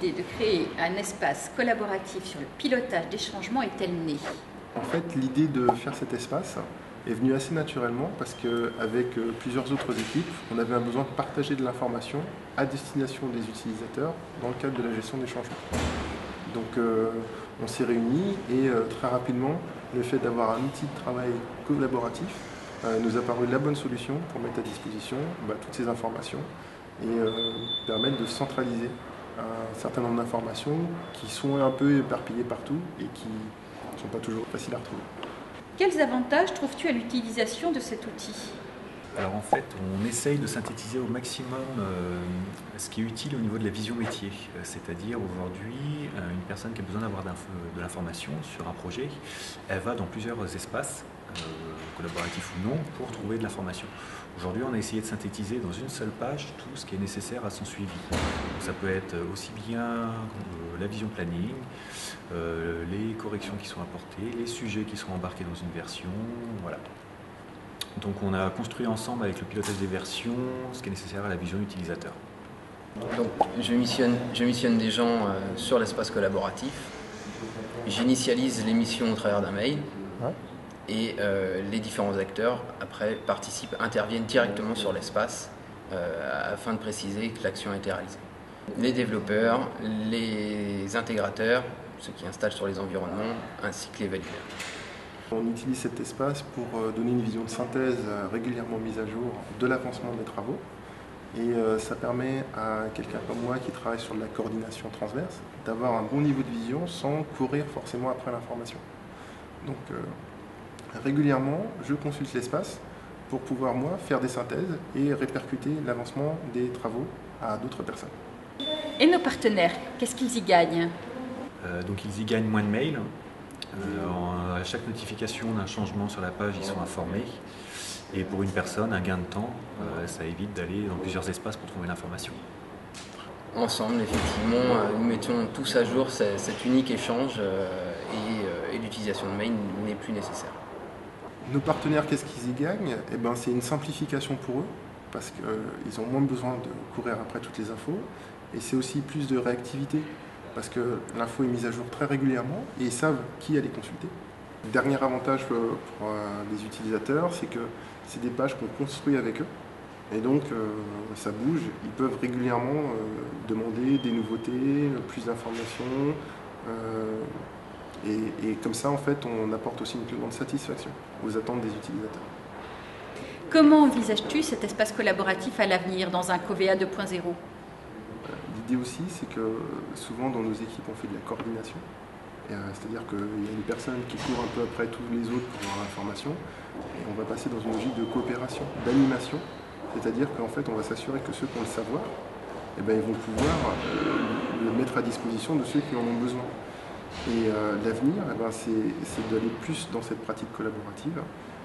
l'idée de créer un espace collaboratif sur le pilotage des changements est-elle née? En fait, l'idée de faire cet espace est venue assez naturellement parce qu'avec plusieurs autres équipes, on avait un besoin de partager de l'information à destination des utilisateurs dans le cadre de la gestion des changements. Donc on s'est réunis et très rapidement, le fait d'avoir un outil de travail collaboratif nous a paru la bonne solution pour mettre à disposition toutes ces informations et permettre de centraliser un certain nombre d'informations qui sont un peu éparpillées partout et qui ne sont pas toujours faciles à retrouver. Quels avantages trouves-tu à l'utilisation de cet outil? Alors en fait, on essaye de synthétiser au maximum ce qui est utile au niveau de la vision métier. C'est-à-dire aujourd'hui, une personne qui a besoin d'avoir de l'information sur un projet, elle va dans plusieurs espaces, collaboratifs ou non, pour trouver de l'information. Aujourd'hui, on a essayé de synthétiser dans une seule page tout ce qui est nécessaire à son suivi. Donc, ça peut être aussi bien la vision planning, les corrections qui sont apportées, les sujets qui sont embarqués dans une version, voilà. Donc on a construit ensemble avec le pilotage des versions ce qui est nécessaire à la vision utilisateur. Donc je missionne des gens sur l'espace collaboratif, j'initialise les missions au travers d'un mail et les différents acteurs après interviennent directement sur l'espace afin de préciser que l'action a été réalisée. Les développeurs, les intégrateurs, ceux qui installent sur les environnements, ainsi que les valideurs. On utilise cet espace pour donner une vision de synthèse régulièrement mise à jour de l'avancement des travaux. Et ça permet à quelqu'un comme moi qui travaille sur de la coordination transverse d'avoir un bon niveau de vision sans courir forcément après l'information. Donc régulièrement, je consulte l'espace pour pouvoir moi faire des synthèses et répercuter l'avancement des travaux à d'autres personnes. Et nos partenaires, qu'est-ce qu'ils y gagnent? Donc ils y gagnent moins de mails. À chaque notification d'un changement sur la page, ils sont informés. Et pour une personne, un gain de temps, ça évite d'aller dans plusieurs espaces pour trouver l'information. Ensemble, effectivement, nous mettions tous à jour cet unique échange et l'utilisation de mail n'est plus nécessaire. Nos partenaires, qu'est-ce qu'ils y gagnent? C'est une simplification pour eux, parce qu'ils ont moins besoin de courir après toutes les infos. Et c'est aussi plus de réactivité, parce que l'info est mise à jour très régulièrement et ils savent qui aller consulter. Dernier avantage pour les utilisateurs, c'est que c'est des pages qu'on construit avec eux. Et donc ça bouge, ils peuvent régulièrement demander des nouveautés, plus d'informations. Et comme ça, en fait, on apporte aussi une plus grande satisfaction aux attentes des utilisateurs. Comment envisages-tu cet espace collaboratif à l'avenir dans un COVEA 2.0? L'idée aussi, c'est que souvent dans nos équipes, on fait de la coordination. C'est-à-dire qu'il y a une personne qui court un peu après tous les autres pour avoir l'information. Et on va passer dans une logique de coopération, d'animation. C'est-à-dire qu'en fait, on va s'assurer que ceux qui ont le savoir, ils vont pouvoir le mettre à disposition de ceux qui en ont besoin. Et l'avenir, c'est d'aller plus dans cette pratique collaborative.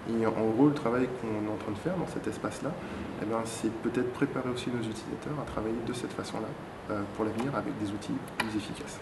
Et en gros, le travail qu'on est en train de faire dans cet espace-là, c'est peut-être préparer aussi nos utilisateurs à travailler de cette façon-là pour l'avenir avec des outils plus efficaces.